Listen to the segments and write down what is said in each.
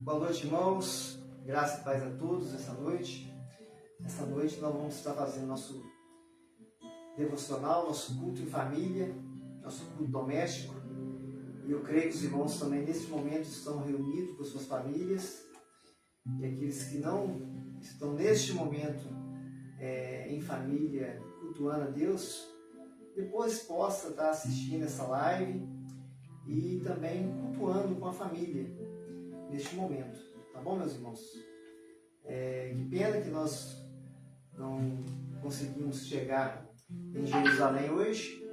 Boa noite, irmãos. Graça e paz a todos essa noite. Essa noite nós vamos estar fazendo nosso devocional, nosso culto em família, nosso culto doméstico. E eu creio que os irmãos também nesse momento estão reunidos com suas famílias. E aqueles que não estão neste momento em família, cultuando a Deus, depois possa estar assistindo essa live e também cultuando com a família neste momento. Tá bom, meus irmãos? Que pena que nós não conseguimos chegar em Jerusalém hoje,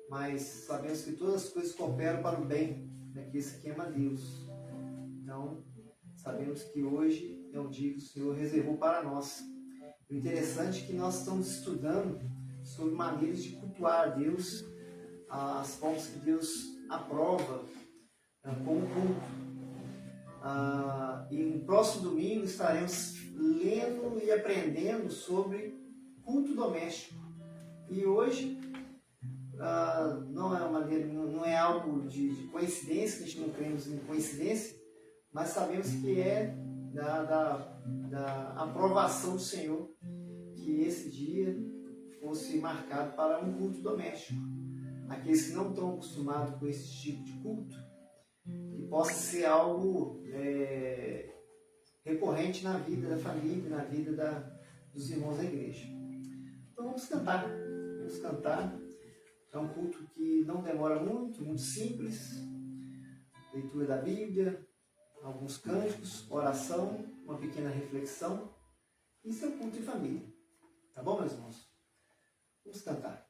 mas sabemos que todas as coisas cooperam para o bem daqueles que amam a Deus. Então, sabemos que hoje é um dia que o Senhor reservou para nós. O interessante é que nós estamos estudando sobre maneiras de cultuar a Deus, as formas que Deus aprova com o culto. E no próximo domingo estaremos lendo e aprendendo sobre culto doméstico. E hoje não é algo de coincidência, que a gente não cremos em coincidência, mas sabemos que é da aprovação do Senhor que esse dia fosse marcado para um culto doméstico. Aqueles que não estão acostumados com esse tipo de culto, que possa ser algo recorrente na vida da família, na vida dos irmãos da igreja. Então vamos cantar. É um culto que não demora muito simples. Leitura da Bíblia, alguns cânticos, oração, uma pequena reflexão. Isso é o culto em família. Tá bom, meus irmãos? Vamos cantar.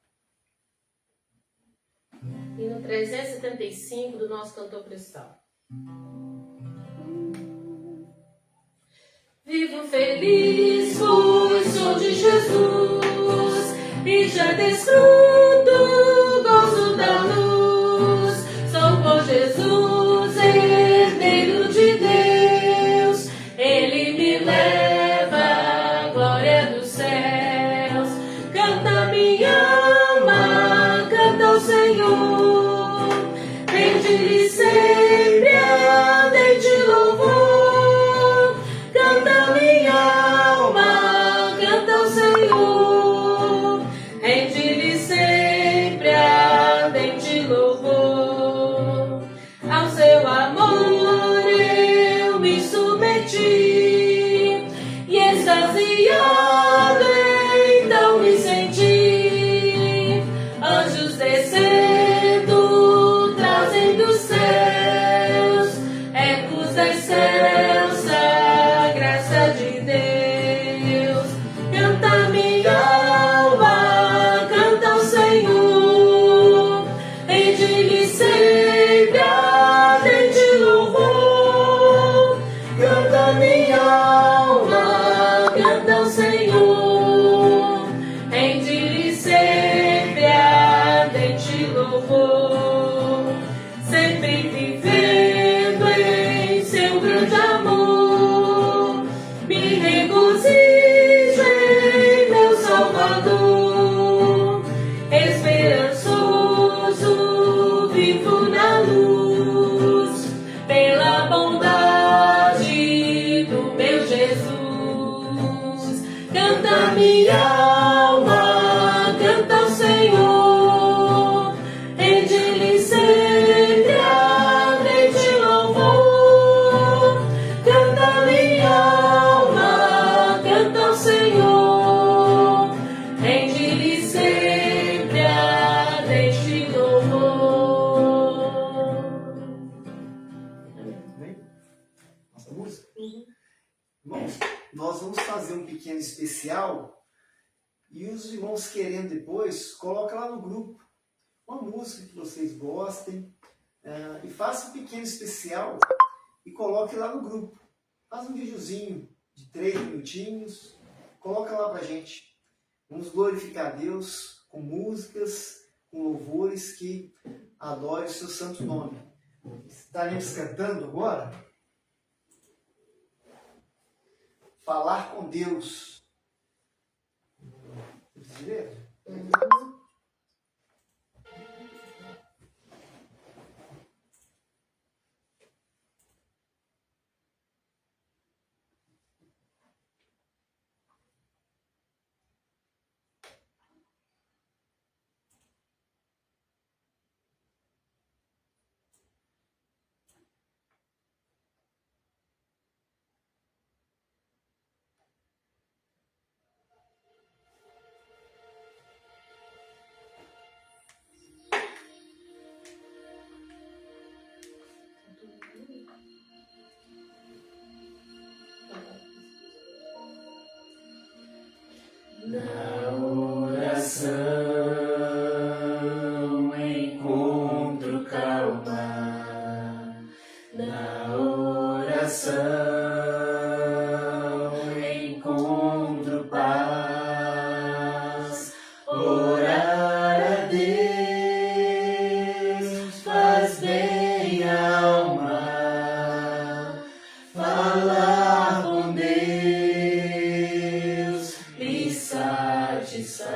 Hino 375 do nosso cantor cristão. Vivo feliz, pois sou de Jesus, e já desfruto o gozo da luz. Sou por Jesus, herdeiro de Deus, Ele me leva à glória dos céus. Canta minha alma, canta ao Senhor, rende-lhe sempre ardente louvor. Canta minha alma, canta ao Senhor, rende-lhe sempre ardente louvor. Ao seu amor eu me submeti, e extasiado então me senti. Anjos descendo, trazem dos céus ecos da excelsa graça de Deus. Canta minha alma, canta ao Senhor, rende-lhe sempre ardente louvor. Canta minha alma, canta ao Senhor, rende-lhe sempre ardente louvor. Sempre vivendo em seu grande amor, me regozijo em meu Salvador. Esperançoso vivo na luz, pela bondade do meu Jesus. Canta minha alma, canta ao Senhor, rende-lhe sempre ardente louvor. Canta minha alma, canta ao Senhor, rende-lhe sempre ardente louvor. Bem? Nossa música? Irmãos, nós vamos fazer um pequeno especial e os irmãos querendo depois, coloca lá no grupo uma música que vocês gostem e faça um pequeno especial e coloque lá no grupo. Faz um videozinho de 3 minutinhos, coloca lá pra gente. Vamos glorificar a Deus com músicas, com louvores que adorem o seu santo nome. Estaremos cantando agora Falar com Deus. Direto? Na oração encontro calma, na oração encontro paz. Orar a Deus faz bem à alma, falar com Deus me satisfaz.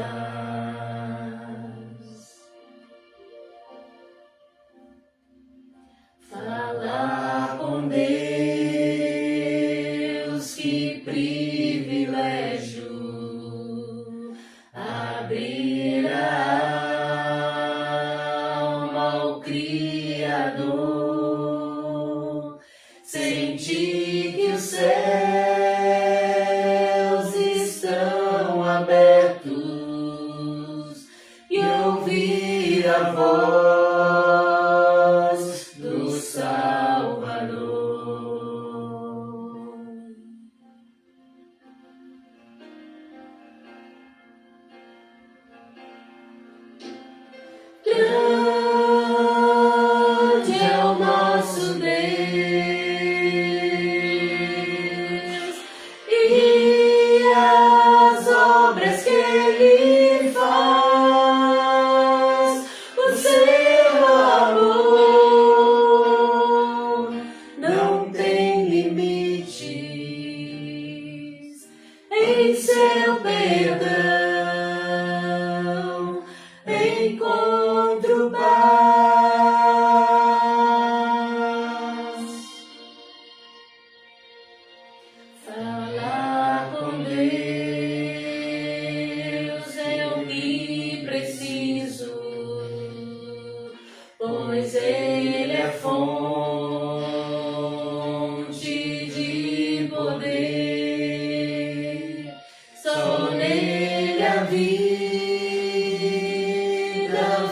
Falar com Deus, que privilégio, abrir a alma ao Criador, sentir que os céus estão abertos e ouvir a voz do Salvador. Grande é o nosso Deus e as obras que Ele faz, o seu amor não tem limites, em seu perdão encontro paz. Falar com Deus é o que preciso, pois Ele é fonte de poder. Só nele a vida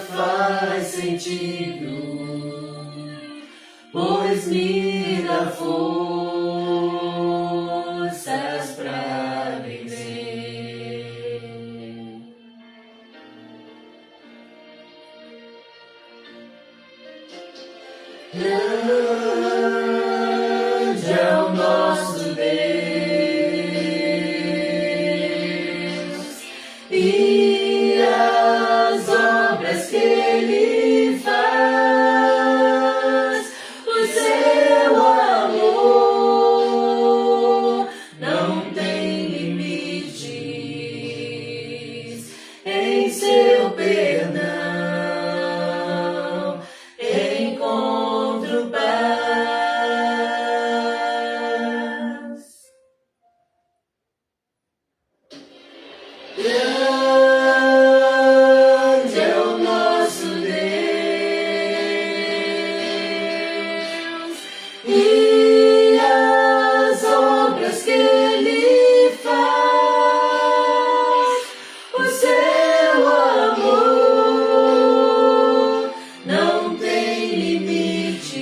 faz sentido, pois me dá forças pra viver. Grande é o nosso Deus e as obras que Ele faz, o seu amor não tem limites, em seu perdão encontro paz. Grande é o nosso Deus e as obras que Ele faz, o seu amor não tem limites,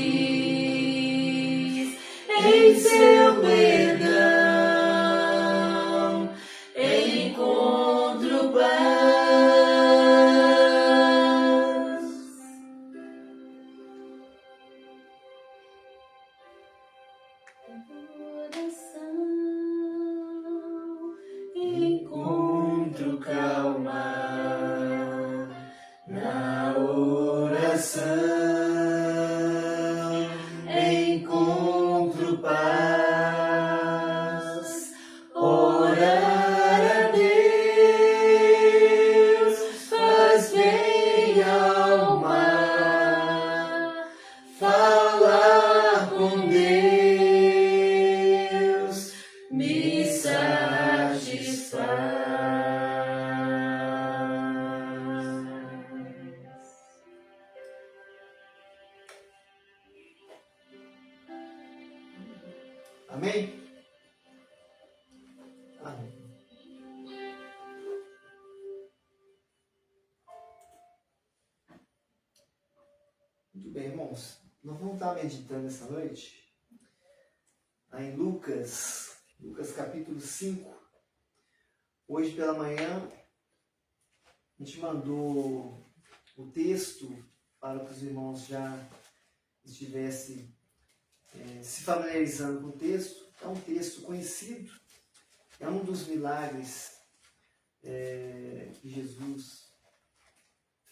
em seu perdão encontro paz. Oração encontro calma, na oração encontro paz. Orar a Deus faz bem à alma, falar com Deus me satisfaz. Amém? Amém. Muito bem, irmãos. Nós vamos estar meditando essa noite em Lucas capítulo 5, Hoje pela manhã a gente mandou o texto para que os irmãos já estivessem se familiarizando com o texto. É um texto conhecido, é um dos milagres que Jesus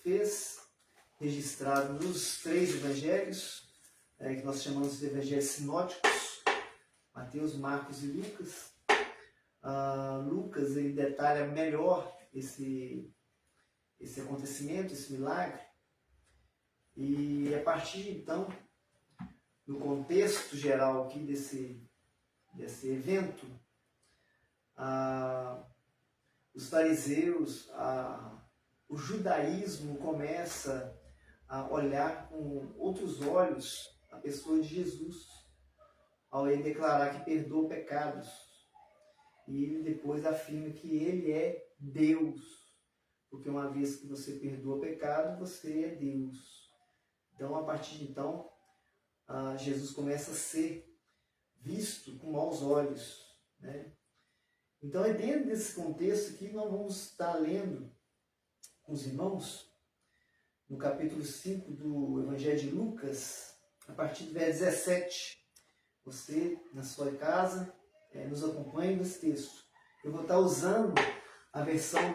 fez, registrado nos 3 evangelhos, que nós chamamos de evangelhos sinóticos, Mateus, Marcos e Lucas. Lucas ele detalha melhor esse acontecimento, esse milagre, e a partir então, no contexto geral aqui desse evento, os fariseus, o judaísmo começa a olhar com outros olhos a pessoa de Jesus, ao ele declarar que perdoa pecados. E ele depois afirma que ele é Deus, porque uma vez que você perdoa pecado, você é Deus. Então, a partir de então, Jesus começa a ser visto com maus olhos, né? Então, é dentro desse contexto que nós vamos estar lendo com os irmãos, no capítulo 5 do Evangelho de Lucas, a partir do verso 17. Você, na sua casa, nos acompanhe nesse texto. Eu vou estar usando a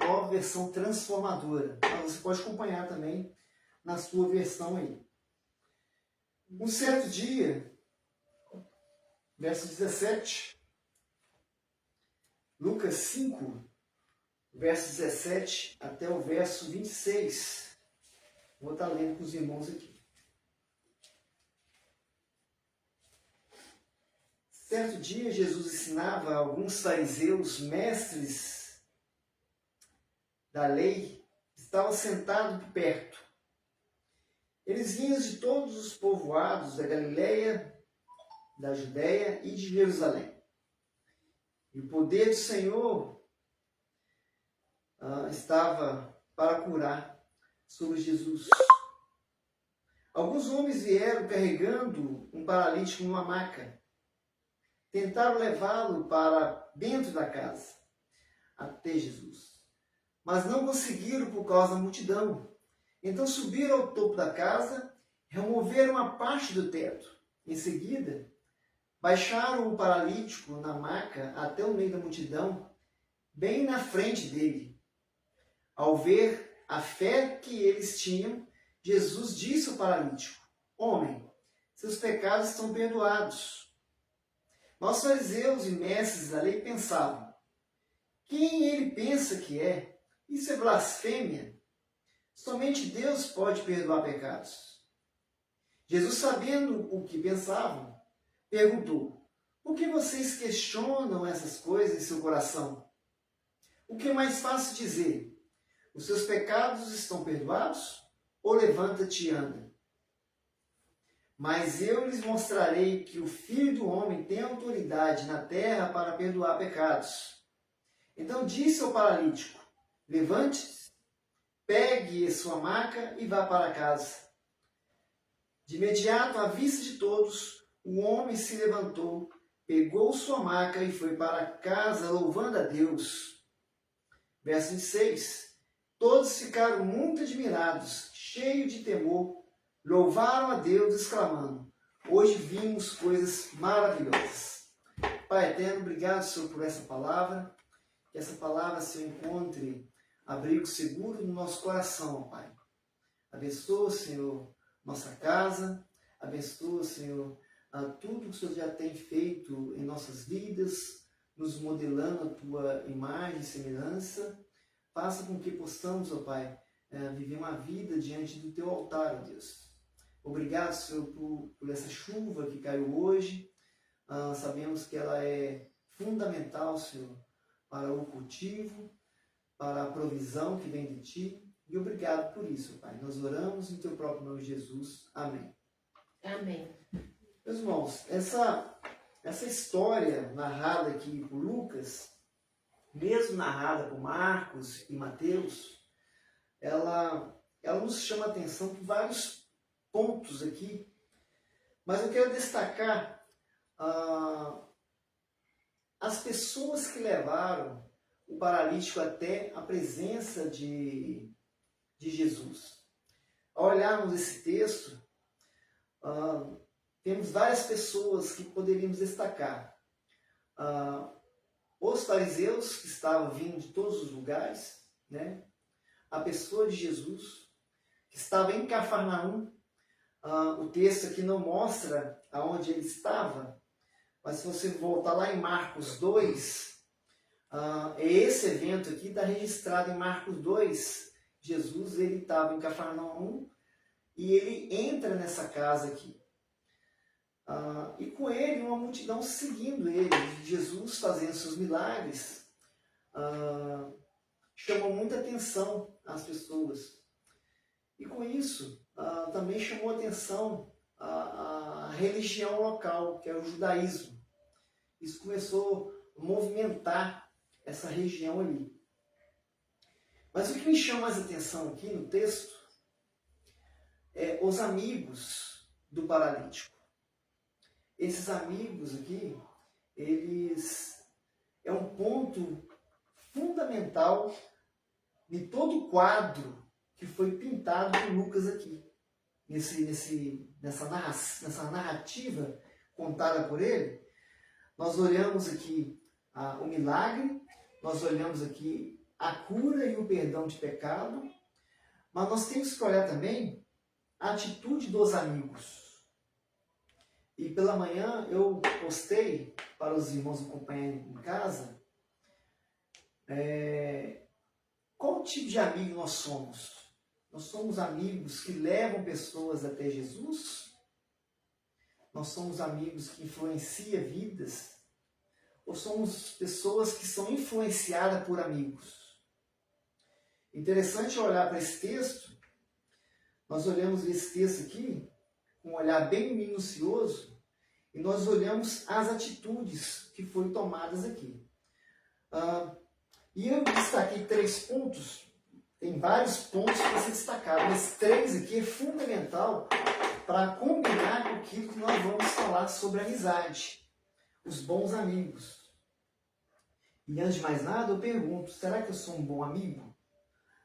nova versão transformadora. Mas você pode acompanhar também na sua versão aí. Um certo dia, verso 17, Lucas 5, verso 17 até o verso 26. Vou estar lendo com os irmãos aqui. Certo dia, Jesus ensinava a alguns fariseus, mestres da lei, que estavam sentados por perto. Eles vinham de todos os povoados da Galileia, da Judéia e de Jerusalém. E o poder do Senhor estava para curar sobre Jesus. Alguns homens vieram carregando um paralítico numa maca. Tentaram levá-lo para dentro da casa, até Jesus. Mas não conseguiram por causa da multidão. Então subiram ao topo da casa, removeram a parte do teto. Em seguida, baixaram o paralítico na maca até o meio da multidão, bem na frente dele. Ao ver a fé que eles tinham, Jesus disse ao paralítico: Homem, seus pecados estão perdoados. Mas os fariseus e mestres da lei pensavam: quem ele pensa que é? Isso é blasfêmia. Somente Deus pode perdoar pecados. Jesus, sabendo o que pensavam, perguntou: por que vocês questionam essas coisas em seu coração? O que é mais fácil dizer? Os seus pecados estão perdoados? Ou levanta-te e anda? Mas eu lhes mostrarei que o Filho do Homem tem autoridade na terra para perdoar pecados. Então disse ao paralítico: levante-se, pegue sua maca e vá para casa. De imediato, à vista de todos, o homem se levantou, pegou sua maca e foi para casa, louvando a Deus. Verso 26. Todos ficaram muito admirados, cheios de temor, louvaram a Deus, exclamando: hoje vimos coisas maravilhosas. Pai eterno, obrigado, Senhor, por essa palavra. Que essa palavra, Senhor, encontre abrigo seguro no nosso coração, Pai. Abençoa, Senhor, nossa casa. Abençoa, Senhor, tudo que o Senhor já tem feito em nossas vidas, nos modelando a Tua imagem e semelhança. Faça com que possamos, ó Pai, viver uma vida diante do Teu altar, ó Deus. Obrigado, Senhor, por essa chuva que caiu hoje. Sabemos que ela é fundamental, Senhor, para o cultivo, para a provisão que vem de Ti. E obrigado por isso, Pai. Nós oramos em Teu próprio nome, Jesus. Amém. Amém. Meus irmãos, essa história narrada aqui por Lucas, mesmo narrada por Marcos e Mateus, ela nos chama a atenção por vários pontos aqui, mas eu quero destacar as pessoas que levaram o paralítico até a presença de Jesus. Ao olharmos esse texto, temos várias pessoas que poderíamos destacar. Os fariseus, que estavam vindo de todos os lugares, né? A pessoa de Jesus, que estava em Cafarnaum. O texto aqui não mostra aonde ele estava, mas se você voltar lá em Marcos 2, esse evento aqui está registrado em Marcos 2. Jesus ele estava em Cafarnaum e ele entra nessa casa aqui. E com ele uma multidão seguindo ele. Jesus fazendo seus milagres chamou muita atenção às pessoas. E com isso também chamou atenção a religião local, que é o judaísmo. Isso começou a movimentar essa região ali. Mas o que me chama mais atenção aqui no texto é os amigos do paralítico. Esses amigos aqui, eles é um ponto fundamental de todo o quadro que foi pintado por Lucas aqui, nessa narrativa contada por ele. Nós olhamos aqui o milagre, nós olhamos aqui a cura e o perdão de pecado, mas nós temos que olhar também a atitude dos amigos. E pela manhã eu postei para os irmãos acompanharem em casa qual tipo de amigo nós somos. Nós somos amigos que levam pessoas até Jesus? Nós somos amigos que influenciam vidas? Ou somos pessoas que são influenciadas por amigos? Interessante olhar para esse texto. Nós olhamos esse texto aqui com um olhar bem minucioso e nós olhamos as atitudes que foram tomadas aqui. E eu destaquei 3 pontos. Tem vários pontos para ser destacado, mas 3 aqui é fundamental para combinar com aquilo que nós vamos falar sobre amizade, os bons amigos. E antes de mais nada, eu pergunto, será que eu sou um bom amigo?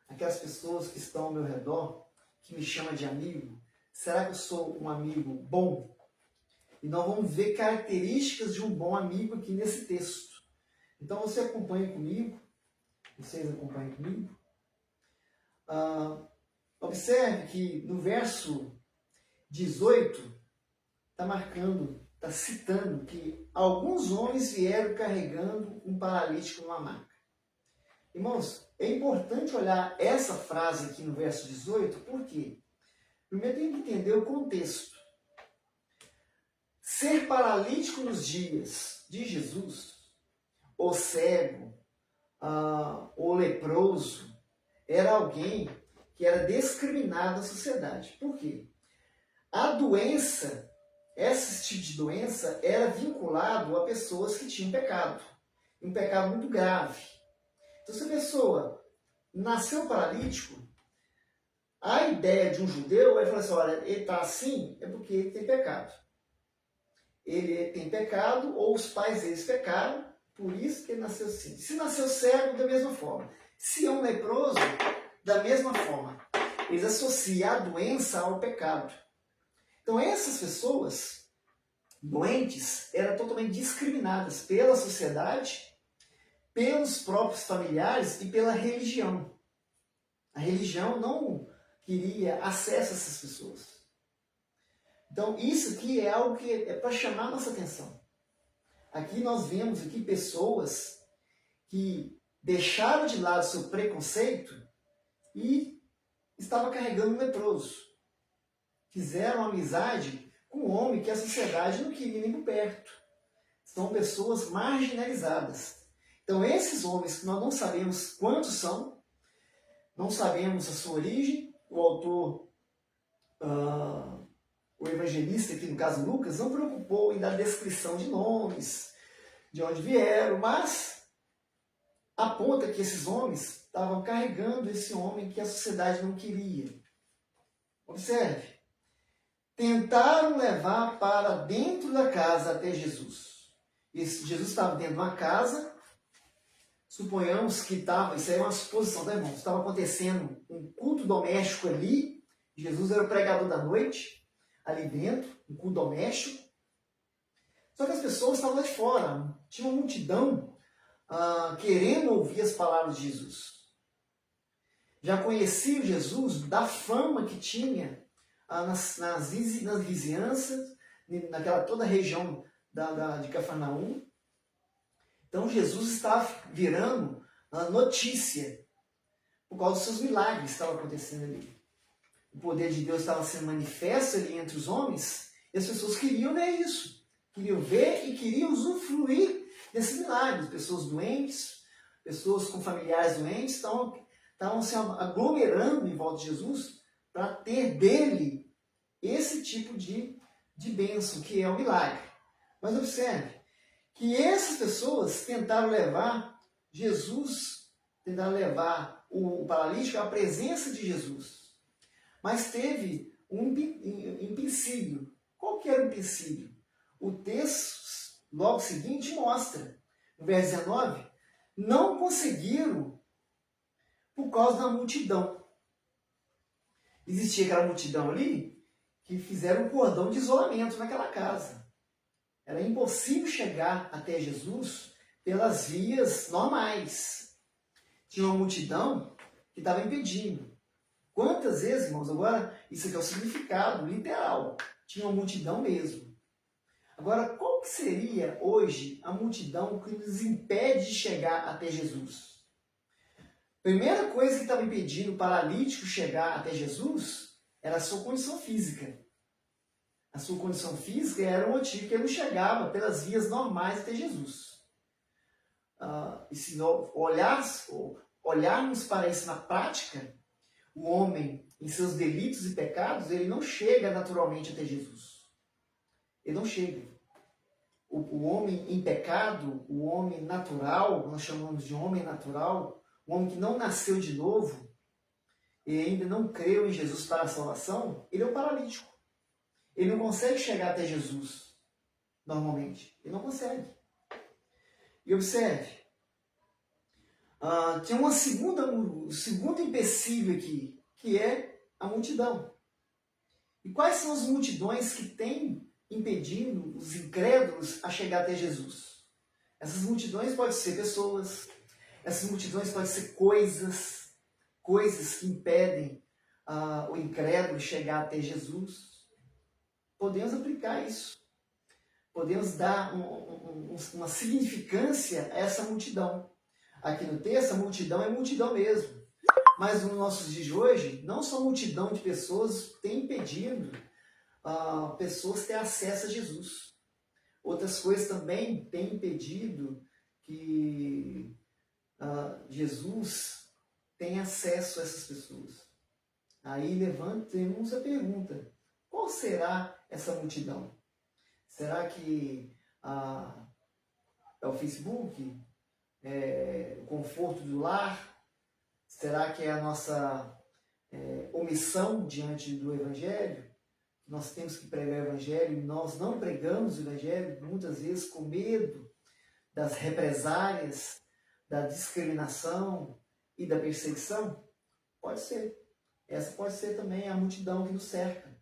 Aquelas pessoas que estão ao meu redor, que me chamam de amigo, será que eu sou um amigo bom? E nós vamos ver características de um bom amigo aqui nesse texto. Então você acompanha comigo, vocês acompanham comigo. Observe que no verso 18 está citando que alguns homens vieram carregando um paralítico numa maca. Irmãos, é importante olhar essa frase aqui no verso 18, por quê? Primeiro tem que entender o contexto. Ser paralítico nos dias de Jesus, ou cego, ou leproso, era alguém que era discriminado na sociedade. Por quê? A doença, esse tipo de doença, era vinculado a pessoas que tinham pecado. Um pecado muito grave. Então, se a pessoa nasceu paralítico, a ideia de um judeu é falar assim, olha, ele está assim, é porque ele tem pecado. Ele tem pecado, ou os pais deles pecaram, por isso que ele nasceu assim. Se nasceu cego, da mesma forma. Se é um leproso, da mesma forma. Eles associam a doença ao pecado. Então essas pessoas doentes eram totalmente discriminadas pela sociedade, pelos próprios familiares e pela religião. A religião não queria acesso a essas pessoas. Então isso aqui é algo que é para chamar a nossa atenção. Aqui nós vemos aqui pessoas que deixaram de lado seu preconceito e estavam carregando um leproso. Fizeram amizade com um homem que a sociedade não queria nem por perto. São pessoas marginalizadas. Então esses homens que nós não sabemos quantos são, não sabemos a sua origem, o autor, o evangelista, aqui no caso Lucas, não preocupou em dar descrição de nomes, de onde vieram, mas aponta que esses homens estavam carregando esse homem que a sociedade não queria. Observe. Tentaram levar para dentro da casa até Jesus. Jesus estava dentro de uma casa, Suponhamos que estava, isso aí é uma suposição, tá, irmãos? Estava acontecendo um culto doméstico ali, Jesus era o pregador da noite, ali dentro, um culto doméstico. Só que as pessoas estavam lá de fora, tinha uma multidão querendo ouvir as palavras de Jesus. Já conheciam Jesus da fama que tinha nas vizinhanças, naquela toda a região de Cafarnaum. Então Jesus estava virando notícia por causa dos seus milagres que estavam acontecendo ali. O poder de Deus estava sendo manifesto ali entre os homens e as pessoas queriam ver isso. Queriam ver e queriam usufruir desses milagres. Pessoas doentes, pessoas com familiares doentes estavam se aglomerando em volta de Jesus para ter dele esse tipo de bênção, que é o milagre. Mas observe que essas pessoas tentaram levar Jesus, tentaram levar o paralítico à presença de Jesus. Mas teve um empecilho. Qual que era o empecilho? O texto, logo seguinte, mostra, no verso 19, não conseguiram por causa da multidão. Existia aquela multidão ali que fizeram um cordão de isolamento naquela casa. Era impossível chegar até Jesus pelas vias normais. Tinha uma multidão que estava impedindo. Quantas vezes, irmãos, agora, isso aqui é o significado literal. Tinha uma multidão mesmo. Agora, qual que seria hoje a multidão que nos impede de chegar até Jesus? Primeira coisa que estava impedindo o paralítico chegar até Jesus era a sua condição física. A sua condição física era o motivo que ele não chegava pelas vias normais até Jesus. E se olharmos para isso na prática, o homem, em seus delitos e pecados, ele não chega naturalmente até Jesus. Ele não chega. O homem em pecado, o homem natural, nós chamamos de homem natural, o homem que não nasceu de novo e ainda não creu em Jesus para a salvação, ele é um paralítico. Ele não consegue chegar até Jesus, normalmente. Ele não consegue. E observe, tem um segundo empecilho aqui, que é a multidão. E quais são as multidões que têm impedindo os incrédulos a chegar até Jesus? Essas multidões podem ser pessoas, essas multidões podem ser coisas que impedem o incrédulo chegar até Jesus. Podemos aplicar isso. Podemos dar uma significância a essa multidão. Aqui no texto, a multidão é multidão mesmo. Mas nos nossos dias de hoje, não só multidão de pessoas tem impedido pessoas ter acesso a Jesus. Outras coisas também têm impedido que Jesus tenha acesso a essas pessoas. Aí levantemos a pergunta: qual será essa multidão? Será que é o Facebook? É o conforto do lar? Será que é a nossa omissão diante do Evangelho? Nós temos que pregar o Evangelho e nós não pregamos o Evangelho, muitas vezes com medo das represálias, da discriminação e da perseguição? Pode ser. Essa pode ser também a multidão que nos cerca,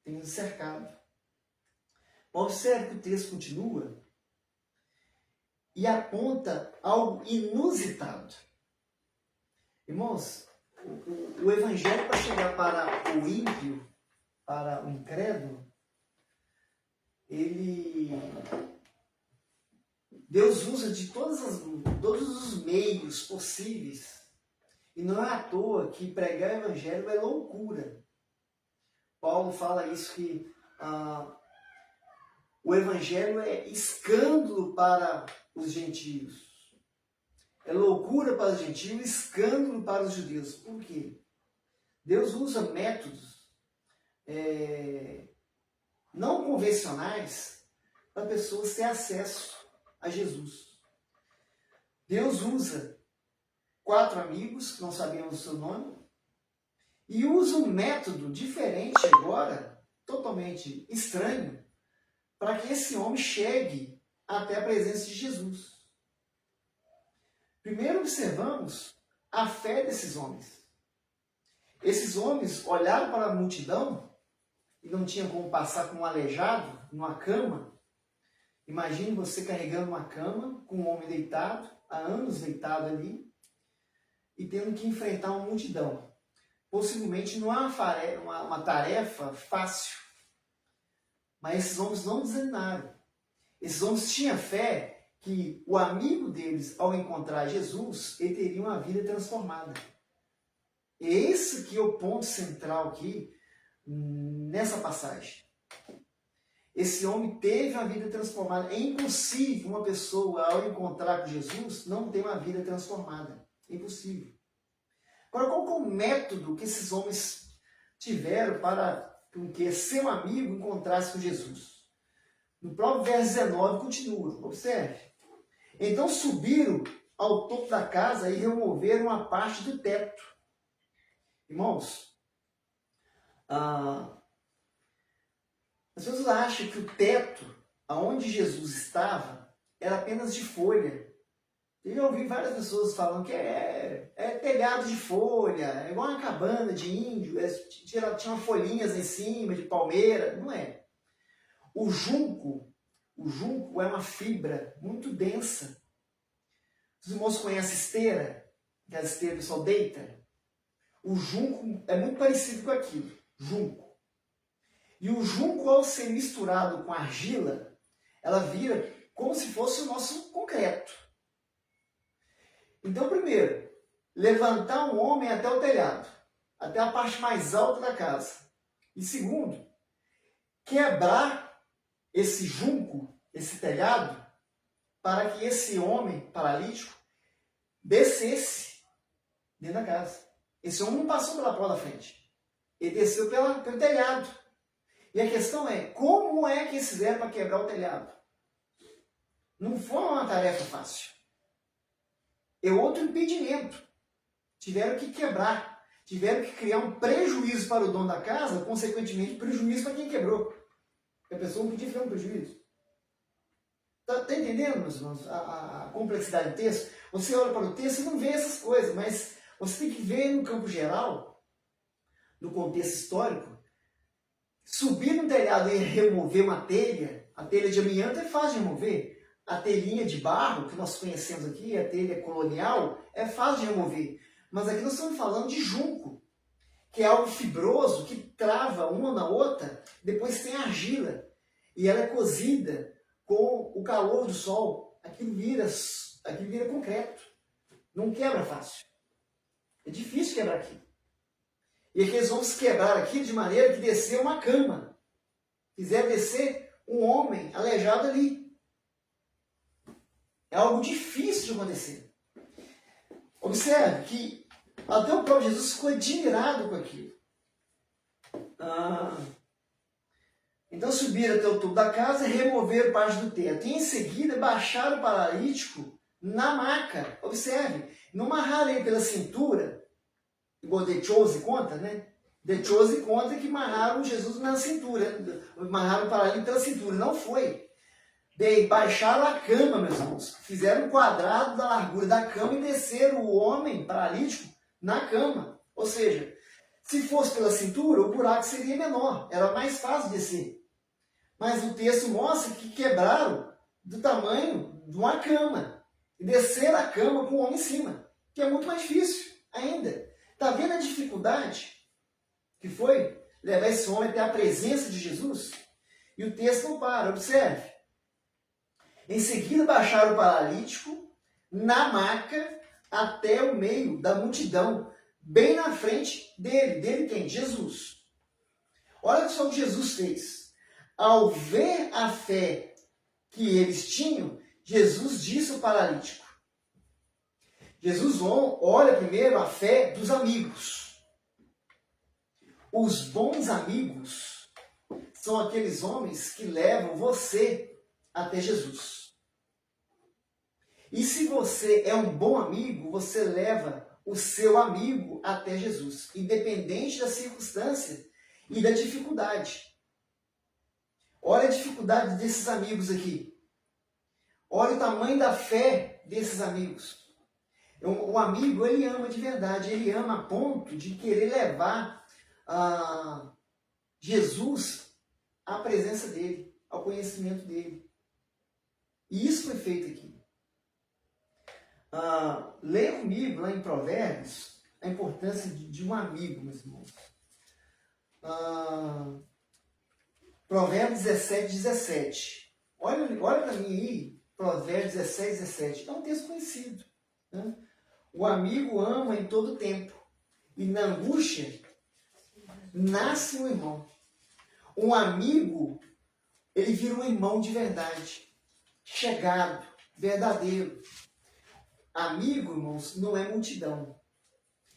tem nos cercado. Observe que o texto continua e aponta algo inusitado. Irmãos, o Evangelho, para chegar para o ímpio, para o incrédulo, Deus usa de todos os meios possíveis. E não é à toa que pregar o Evangelho é loucura. Paulo fala isso, que o Evangelho é escândalo para os gentios. É loucura para os gentios, escândalo para os judeus. Por quê? Deus usa métodos não convencionais para pessoas terem acesso a Jesus. Deus usa 4 amigos, que não sabemos o seu nome, e usa um método diferente agora, totalmente estranho, para que esse homem chegue até a presença de Jesus. Primeiro observamos a fé desses homens. Esses homens olharam para a multidão e não tinham como passar com um aleijado numa cama. Imagine você carregando uma cama com um homem deitado, há anos deitado ali, e tendo que enfrentar uma multidão. Possivelmente não é uma tarefa fácil. Mas esses homens não desanimaram. Esses homens tinham fé que o amigo deles, ao encontrar Jesus, ele teria uma vida transformada. E esse que é o ponto central aqui, nessa passagem. Esse homem teve uma vida transformada. É impossível uma pessoa, ao encontrar com Jesus, não ter uma vida transformada. É impossível. Agora, qual que é o método que esses homens tiveram para que seu amigo encontrasse com Jesus? No próprio verso 19 continua, observe. Então subiram ao topo da casa e removeram uma parte do teto. Irmãos, as pessoas acham que o teto, aonde Jesus estava, era apenas de folha. Eu já ouvi várias pessoas falando que é telhado de folha, é igual uma cabana de índio, tinha folhinhas em cima, de palmeira. Não é. O junco é uma fibra muito densa. Os irmãos conhecem esteira? Aquela esteira que o pessoal deita? O junco é muito parecido com aquilo, junco. E o junco, ao ser misturado com argila, ela vira como se fosse o nosso concreto. Então, primeiro, levantar um homem até o telhado, até a parte mais alta da casa. E segundo, quebrar esse junco, esse telhado, para que esse homem paralítico descesse dentro da casa. Esse homem não passou pela porta da frente. Ele desceu pelo telhado. E a questão é, como é que eles fizeram para quebrar o telhado? Não foi uma tarefa fácil. É outro impedimento. Tiveram que quebrar. Tiveram que criar um prejuízo para o dono da casa, consequentemente, prejuízo para quem quebrou. Porque a pessoa não podia ter um prejuízo. Está entendendo, meus irmãos, a complexidade do texto? Você olha para o texto e não vê essas coisas, mas você tem que ver no campo geral, no contexto histórico. Subir no telhado e remover uma telha, a telha de amianto é fácil de remover. A telhinha de barro, que nós conhecemos aqui, a telha colonial, é fácil de remover. Mas aqui nós estamos falando de junco, que é algo fibroso, que trava uma na outra, depois tem argila. E ela é cozida com o calor do sol. Aquilo vira concreto. Não quebra fácil. É difícil quebrar aquilo. E aqui eles vão se quebrar aqui de maneira que desceu uma cama. Fizeram descer um homem aleijado ali. É algo difícil de acontecer. Observe que até o próprio Jesus ficou admirado com aquilo. Então subiram até o topo da casa e removeram parte do teto. E em seguida baixaram o paralítico na maca. Observe, não amarraram ele pela cintura, igual The Chosen conta, né? The Chosen conta que amarraram Jesus na cintura, amarraram o paralítico pela cintura. Não foi. Baixaram a cama, meus irmãos. Fizeram um quadrado da largura da cama e desceram o homem paralítico na cama. Ou seja, se fosse pela cintura, o buraco seria menor. Era mais fácil descer. Mas o texto mostra que quebraram do tamanho de uma cama. E desceram a cama com o homem em cima. Que é muito mais difícil ainda. Está vendo a dificuldade que foi levar esse homem até a presença de Jesus? E o texto não para. Observe. Em seguida baixaram o paralítico na maca até o meio da multidão, bem na frente dele. Dele quem? Jesus. Olha só o que Jesus fez. Ao ver a fé que eles tinham, Jesus disse ao paralítico. Jesus olha primeiro a fé dos amigos. Os bons amigos são aqueles homens que levam você até Jesus. E se você é um bom amigo, você leva o seu amigo até Jesus, independente da circunstância e da dificuldade. Olha a dificuldade desses amigos aqui. Olha o tamanho da fé desses amigos. O amigo, ele ama de verdade, ele ama a ponto de querer levar Jesus à presença dele, ao conhecimento dele. E isso foi feito aqui. Leia comigo lá em Provérbios a importância de um amigo, meus irmãos. Provérbios 17, 17. Olha para mim aí, Provérbios 17, 17. É um texto conhecido. Né? O amigo ama em todo tempo, e na angústia nasce um irmão. Um amigo, ele vira um irmão de verdade, chegado, verdadeiro. Amigo, irmãos, não é multidão.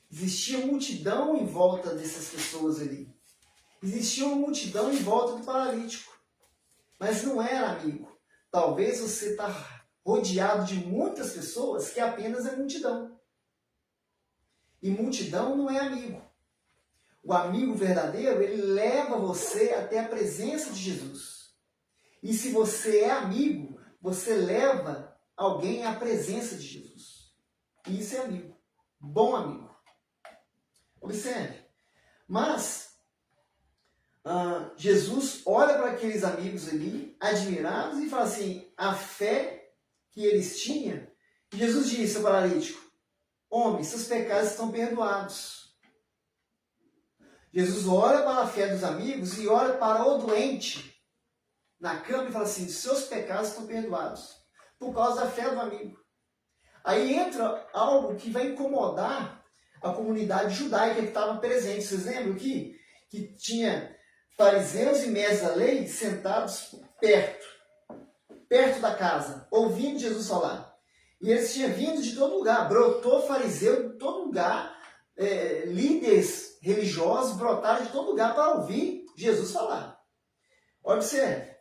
Existia multidão em volta dessas pessoas ali. Existia uma multidão em volta do paralítico. Mas não era amigo. Talvez você está rodeado de muitas pessoas que apenas é multidão. E multidão não é amigo. O amigo verdadeiro, ele leva você até a presença de Jesus. E se você é amigo, você leva alguém à presença de Jesus. E isso é amigo. Bom amigo. Observe. Mas Jesus olha para aqueles amigos ali, admirados, e fala assim, a fé que eles tinham. E Jesus disse ao paralítico, homem, seus pecados estão perdoados. Jesus olha para a fé dos amigos e olha para o doente na cama e fala assim, seus pecados estão perdoados. Por causa da fé do amigo. Aí entra algo que vai incomodar a comunidade judaica que estava presente. Vocês lembram aqui? Que tinha fariseus e mestres da lei sentados perto da casa, ouvindo Jesus falar. E eles tinham vindo de todo lugar, brotou fariseu de todo lugar, líderes religiosos brotaram de todo lugar para ouvir Jesus falar. Observe.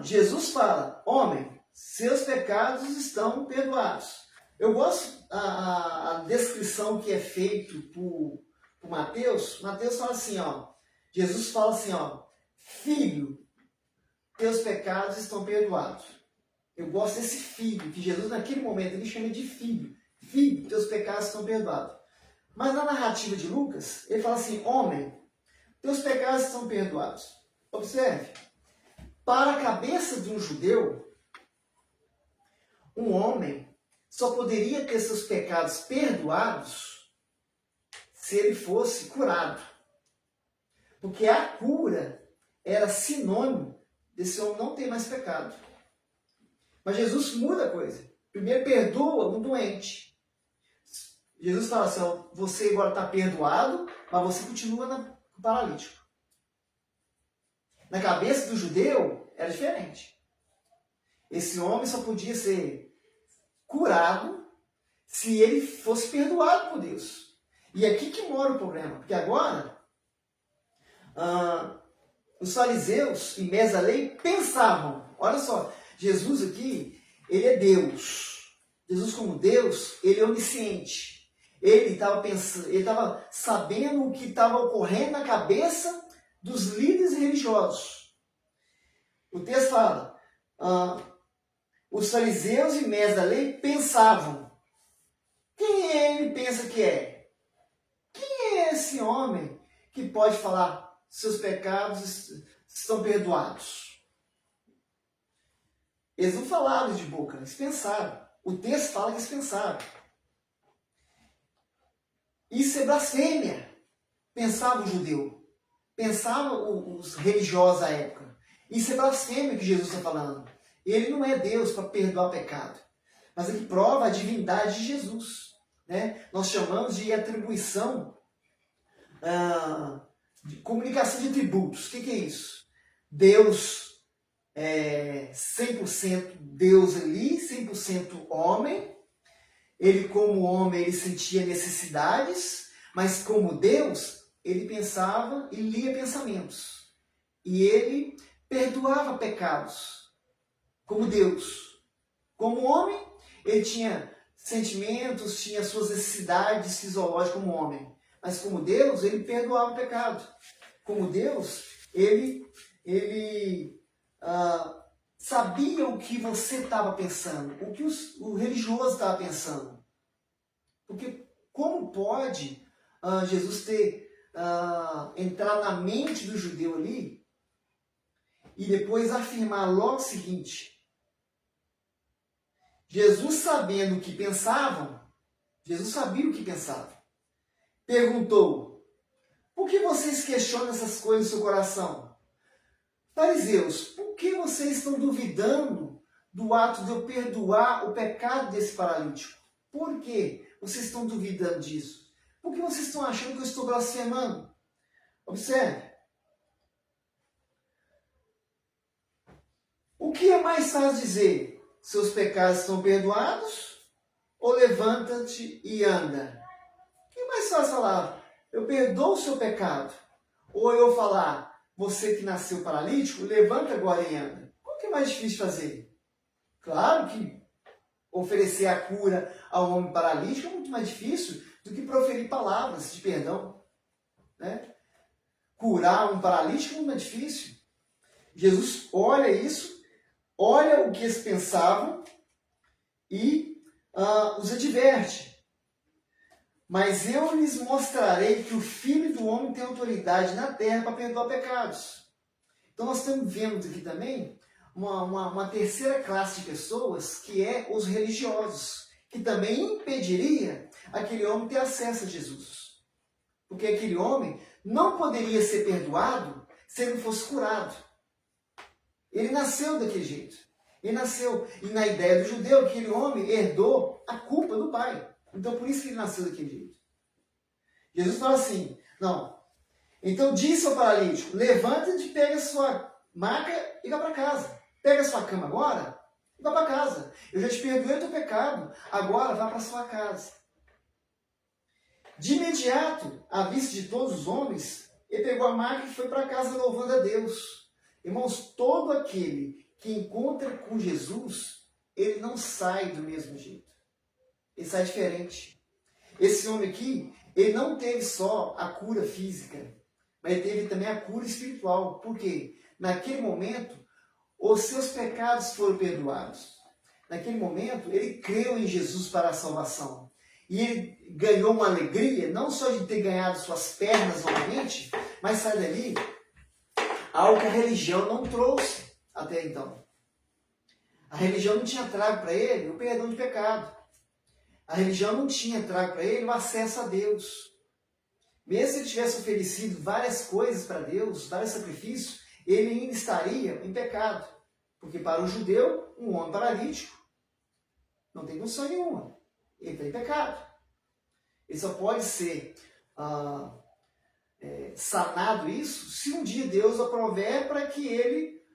Jesus fala, homem, seus pecados estão perdoados. Eu gosto a descrição que é feita por Mateus. Mateus fala assim, Jesus fala assim, filho, teus pecados estão perdoados. Eu gosto desse filho, que Jesus naquele momento ele chama de filho. Filho, teus pecados estão perdoados. Mas na narrativa de Lucas, ele fala assim, homem, teus pecados estão perdoados. Observe, para a cabeça de um judeu, um homem só poderia ter seus pecados perdoados se ele fosse curado. Porque a cura era sinônimo desse homem não ter mais pecado. Mas Jesus muda a coisa. Primeiro perdoa um doente. Jesus fala assim, você agora está perdoado, mas você continua no paralítico. Na cabeça do judeu era diferente. Esse homem só podia ser curado se ele fosse perdoado por Deus. E é aqui que mora o problema. Porque agora, os fariseus e mestres da lei pensavam, olha só, Jesus aqui, ele é Deus. Jesus como Deus, ele é onisciente. Ele estava sabendo o que estava ocorrendo na cabeça dos líderes religiosos. O texto fala, os fariseus e mestres da lei pensavam, quem ele pensa que é? Quem é esse homem que pode falar, seus pecados estão perdoados? Eles não falaram de boca, eles pensaram. O texto fala que eles pensaram. Isso é blasfêmia, pensava o judeu, pensava os religiosos da época. Isso é blasfêmia que Jesus está falando. Ele não é Deus para perdoar pecado, mas ele prova a divindade de Jesus. Né? Nós chamamos de atribuição, de comunicação de atributos. O que é isso? Deus é 100% Deus ali, 100% homem. Ele como homem, ele sentia necessidades, mas como Deus, ele pensava e lia pensamentos. E ele perdoava pecados, como Deus. Como homem, ele tinha sentimentos, tinha suas necessidades fisiológicas como homem. Mas como Deus, ele perdoava o pecado. Como Deus, ele sabia o que você estava pensando, o que o religioso estava pensando. Porque como pode Jesus ter entrado na mente do judeu ali e depois afirmar logo o seguinte: Jesus sabendo o que pensavam, Jesus sabia o que pensavam, perguntou: por que vocês questionam essas coisas no seu coração? Fariseus, por que vocês estão duvidando do ato de eu perdoar o pecado desse paralítico? Por que vocês estão duvidando disso? Por que vocês estão achando que eu estou blasfemando? Observe. O que é mais fácil dizer? Seus pecados estão perdoados? Ou levanta-te e anda? O que é mais fácil falar? Eu perdoo o seu pecado. Ou eu falar, você que nasceu paralítico, levanta agora e anda. Qual que é mais difícil fazer? Claro que oferecer a cura ao homem paralítico é muito mais difícil do que proferir palavras de perdão. Né? Curar um paralítico é muito mais difícil. Jesus olha isso, olha o que eles pensavam e os adverte. Mas eu lhes mostrarei que o Filho do Homem tem autoridade na terra para perdoar pecados. Então nós estamos vendo aqui também uma terceira classe de pessoas, que é os religiosos, que também impediria aquele homem ter acesso a Jesus. Porque aquele homem não poderia ser perdoado se ele não fosse curado. Ele nasceu daquele jeito. Ele nasceu, e na ideia do judeu, aquele homem herdou a culpa do pai. Então por isso que ele nasceu daquele jeito. Jesus fala assim, não. Então disse ao paralítico, levanta-te, pega a sua maca e vá para casa. Pega a sua cama agora e vá para casa. Eu já te perdoei o teu pecado, agora vá para a sua casa. De imediato, à vista de todos os homens, ele pegou a maca e foi para casa louvando a Deus. Irmãos, todo aquele que encontra com Jesus, ele não sai do mesmo jeito. Ele sai diferente. Esse homem aqui, ele não teve só a cura física, mas ele teve também a cura espiritual. Por quê? Naquele momento, os seus pecados foram perdoados. Naquele momento, ele creu em Jesus para a salvação. E ele ganhou uma alegria, não só de ter ganhado suas pernas novamente, mas sai dali, algo que a religião não trouxe até então. A religião não tinha trago para ele o perdão de pecado. A religião não tinha trago para ele o acesso a Deus. Mesmo se ele tivesse oferecido várias coisas para Deus, vários sacrifícios, ele ainda estaria em pecado. Porque para o judeu, um homem paralítico não tem função nenhuma. Ele está em pecado. Ele só pode ser sanado isso se um dia Deus aprover para que ele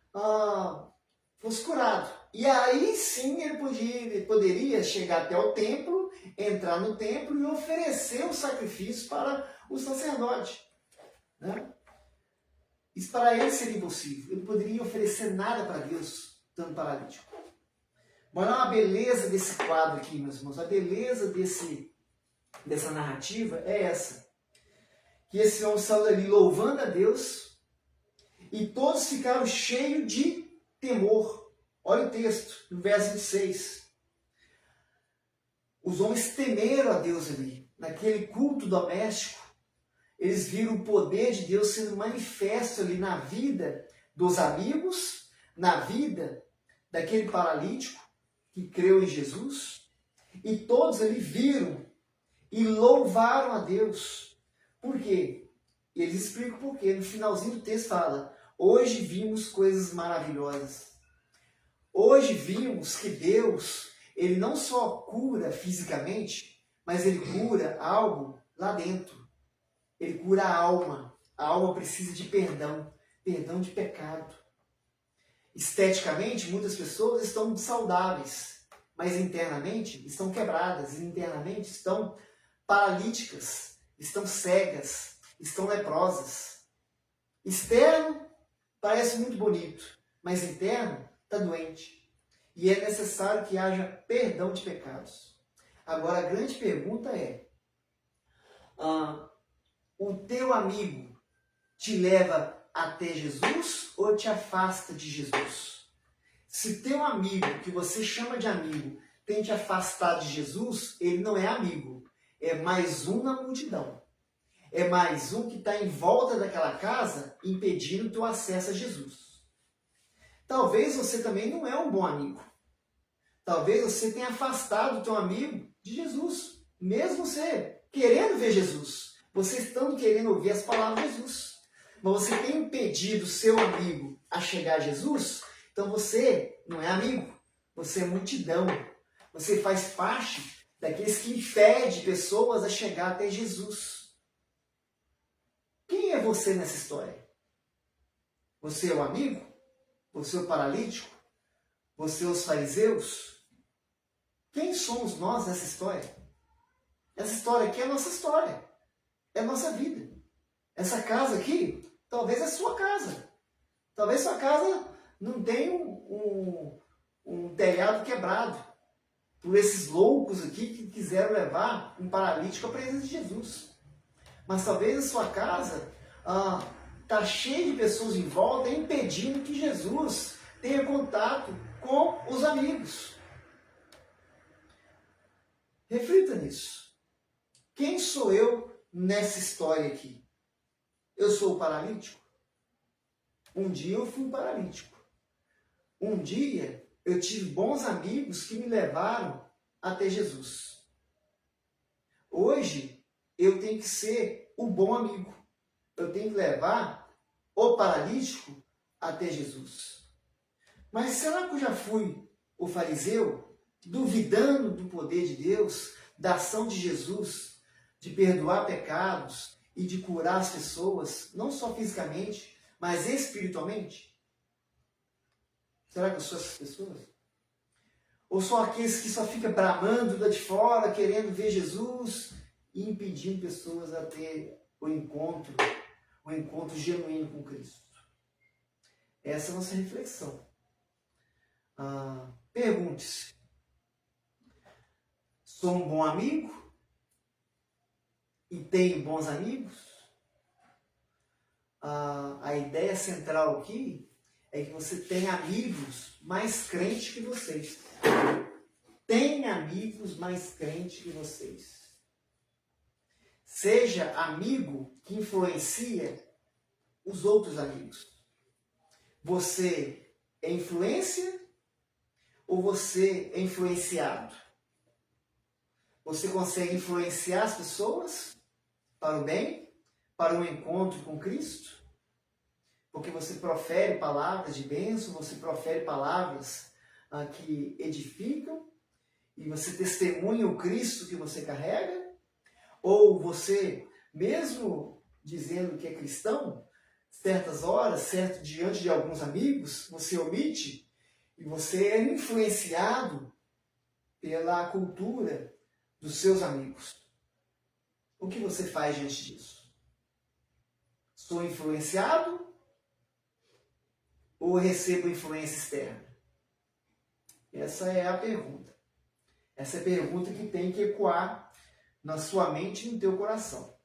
fosse curado. E aí sim ele poderia chegar até o templo, entrar no templo e oferecer o sacrifício para o sacerdote. Né? Isso para ele seria impossível. Ele não poderia oferecer nada para Deus, estando paralítico. Mas a beleza desse quadro aqui, meus irmãos, a beleza dessa narrativa é essa. Que esse homem saiu ali louvando a Deus e todos ficaram cheios de temor. Olha o texto, no verso 26. Os homens temeram a Deus ali, naquele culto doméstico. Eles viram o poder de Deus sendo manifesto ali na vida dos amigos, na vida daquele paralítico que creu em Jesus. E todos ali viram e louvaram a Deus. Por quê? Eles explicam por quê. No finalzinho do texto fala, hoje vimos coisas maravilhosas. Hoje vimos que Deus, ele não só cura fisicamente, mas ele cura algo lá dentro. Ele cura a alma. A alma precisa de perdão. Perdão de pecado. Esteticamente, muitas pessoas estão saudáveis, mas internamente estão quebradas, internamente estão paralíticas, estão cegas, estão leprosas. Externo parece muito bonito, mas interno está doente. E é necessário que haja perdão de pecados. Agora a grande pergunta é, o teu amigo te leva até Jesus ou te afasta de Jesus? Se tem um amigo que você chama de amigo tem te afastado de Jesus, ele não é amigo. É mais um na multidão. É mais um que está em volta daquela casa impedindo o teu acesso a Jesus. Talvez você também não é um bom amigo. Talvez você tenha afastado o teu amigo de Jesus. Mesmo você querendo ver Jesus. Você estando querendo ouvir as palavras de Jesus. Mas você tem impedido o seu amigo a chegar a Jesus. Então você não é amigo. Você é multidão. Você faz parte daqueles que impedem pessoas a chegar até Jesus. Quem é você nessa história? Você é o amigo? Você é o paralítico? Você é os fariseus? Quem somos nós nessa história? Essa história aqui é a nossa história. É a nossa vida. Essa casa aqui, talvez é a sua casa. Talvez sua casa não tenha um telhado quebrado por esses loucos aqui que quiseram levar um paralítico à presença de Jesus. Mas talvez a sua casa está cheia de pessoas em volta impedindo que Jesus tenha contato com os amigos. Reflita nisso. Quem sou eu nessa história aqui? Eu sou o paralítico? Um dia eu fui um paralítico. Um dia eu tive bons amigos que me levaram até Jesus. Hoje eu tenho que ser o bom amigo. Eu tenho que levar o paralítico até Jesus. Mas será que eu já fui o fariseu, duvidando do poder de Deus, da ação de Jesus, de perdoar pecados e de curar as pessoas, não só fisicamente, mas espiritualmente? Será que eu sou essas pessoas? Ou sou aqueles que só ficam bramando lá de fora, querendo ver Jesus e impedindo pessoas a ter o encontro genuíno com Cristo? Essa é a nossa reflexão. Pergunte-se: sou um bom amigo? E tenho bons amigos? A ideia central aqui é que você tenha amigos mais crentes que vocês. Tenha amigos mais crentes que vocês. Seja amigo que influencia os outros amigos. Você é influência ou você é influenciado? Você consegue influenciar as pessoas para o bem, para um encontro com Cristo? Porque você profere palavras de bênção, você profere palavras que edificam, e você testemunha o Cristo que você carrega? Ou você, mesmo dizendo que é cristão, certas horas, diante de alguns amigos, você omite e você é influenciado pela cultura dos seus amigos? O que você faz diante disso? Sou influenciado ou recebo influência externa? Essa é a pergunta. Essa é a pergunta que tem que ecoar na sua mente e no teu coração.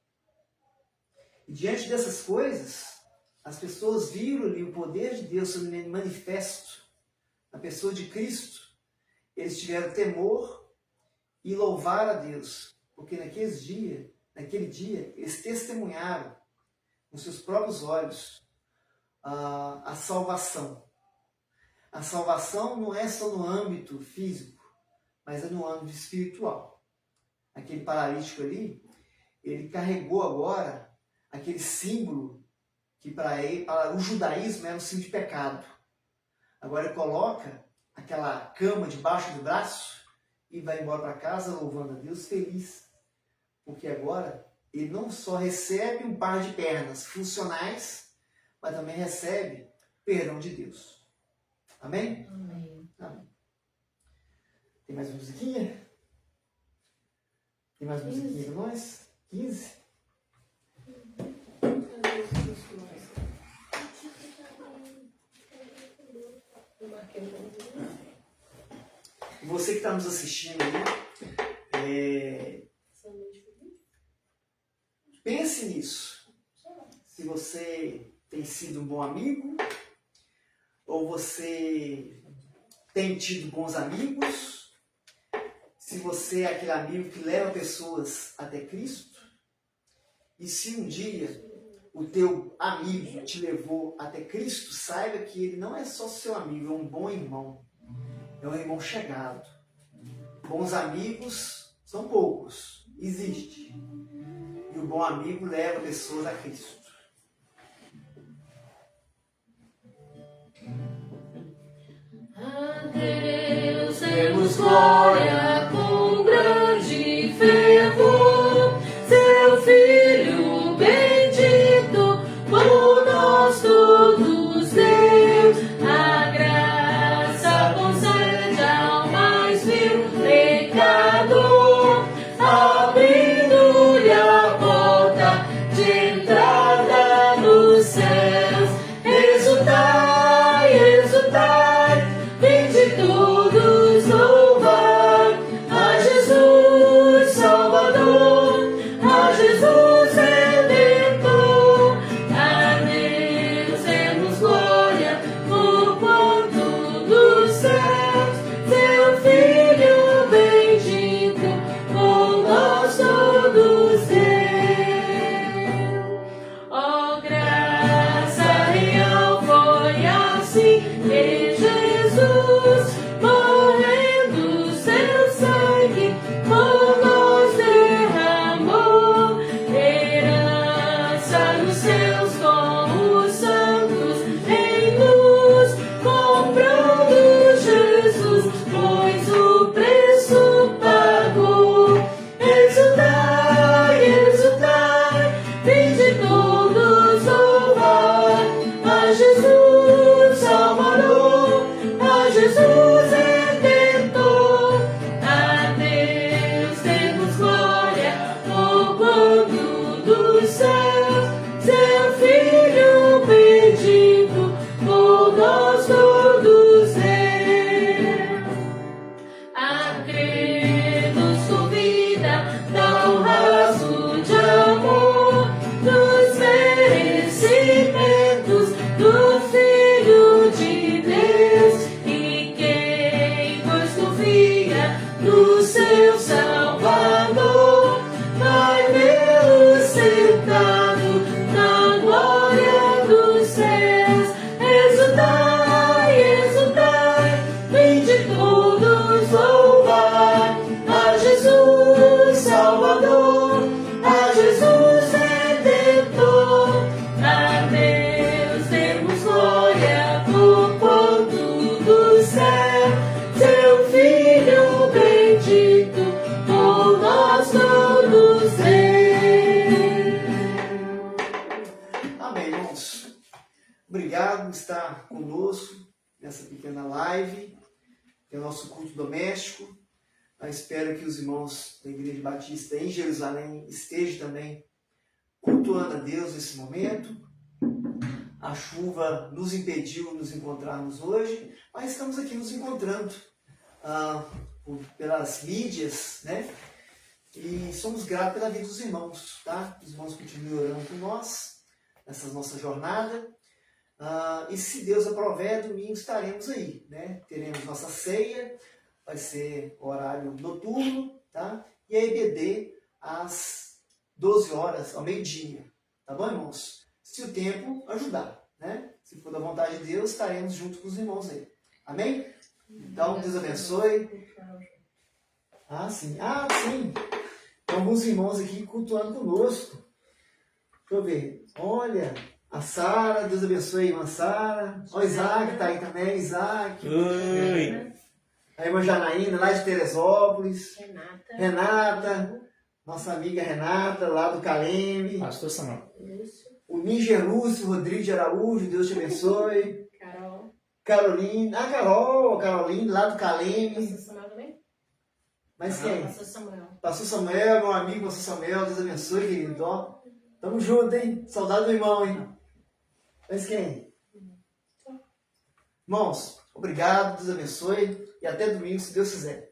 E diante dessas coisas, as pessoas viram ali o poder de Deus sendo manifesto na pessoa de Cristo. Eles tiveram temor e louvaram a Deus, porque naquele dia, eles testemunharam com seus próprios olhos a salvação. A salvação não é só no âmbito físico, mas é no âmbito espiritual. Aquele paralítico ali, ele carregou agora aquele símbolo que para o judaísmo era um símbolo de pecado. Agora ele coloca aquela cama debaixo do braço e vai embora para casa louvando a Deus, feliz. Porque agora ele não só recebe um par de pernas funcionais, mas também recebe perdão de Deus. Amém? Amém. Amém. Tem mais musiquinha? Tem mais musiquinha para nós? 15? Você que está nos assistindo aí, pense nisso. Se você tem sido um bom amigo, ou você tem tido bons amigos, se você é aquele amigo que leva pessoas até Cristo, e se um dia o teu amigo te levou até Cristo, saiba que ele não é só seu amigo, é um bom irmão, é um irmão chegado. Bons amigos são poucos, existe. E o bom amigo leva pessoas a Cristo. A Deus demos glória com grande fervor, seu Filho bendito, por nós todos Deus, a graça concede ao mais vil pecador, abrindo-lhe a porta de entrada nos céus. Exultai, exultai, vinde todos louvar a Jesus Salvador, a Jesus Redentor. A Deus demos glória por quanto dos céus, seu Filho bendito, por nós todos deu. Ó graça real foi assim que Jesus, morrendo seu sangue, por nós derramou. Herança nos céus com os santos em luz, comprando Jesus, pois o preço pagou. Exultai, exultai, vinde todos louvar a Jesus Salvador, a Jesus Redentor. A Deus demos glória por quanto dos céus, seu Filho bendito, por nós todos deu. A crer nos convida, dá um rastro de amor, dos merecimentos do Filho de Deus. E quem, pois confia no seu Salvador, vai vê-lo sentado na glória dos céus. Exultai, exultai, vinde todos louvar a Jesus Salvador, a Jesus Redentor. A Deus demos glória por quanto do céu, seu Filho bendito, por nós todos deu. Amém, irmãos. Obrigado por estar conosco nessa pequena live, que é o nosso culto doméstico. Eu espero que os irmãos da Igreja Batista em Jerusalém estejam também cultuando a Deus nesse momento. A chuva nos impediu de nos encontrarmos hoje, mas estamos aqui nos encontrando pelas mídias, né? E somos gratos pela vida dos irmãos, tá? Os irmãos continuam orando por nós, nessa nossa jornada. E se Deus aprover, domingo estaremos aí, né? Teremos nossa ceia, vai ser horário noturno, tá? E a EBD às 12 horas, ao meio-dia, tá bom, irmãos? Se o tempo ajudar, né? Se for da vontade de Deus, estaremos junto com os irmãos aí. Amém? Então, Deus abençoe. Sim. Tem alguns irmãos aqui cultuando conosco. Deixa eu ver. Olha, a Sara, Deus abençoe a irmã Sara. O Isaac está aí também, Isaac. Oi. A irmã Janaína, lá de Teresópolis. Renata. Nossa amiga Renata, lá do Caleme. Pastor Samuel. Isso. O Níger Lúcio Rodrigues de Araújo, Deus te abençoe. Carol. Carolina, Caroline, lá do Caleme. Pastor Samuel também? Mas quem? Pastor Samuel. Pastor Samuel, meu amigo Pastor Samuel, Deus abençoe, querido. Ó, tamo junto, hein? Saudade do irmão, hein? Mas quem? Irmãos, obrigado, Deus abençoe e até domingo, se Deus quiser.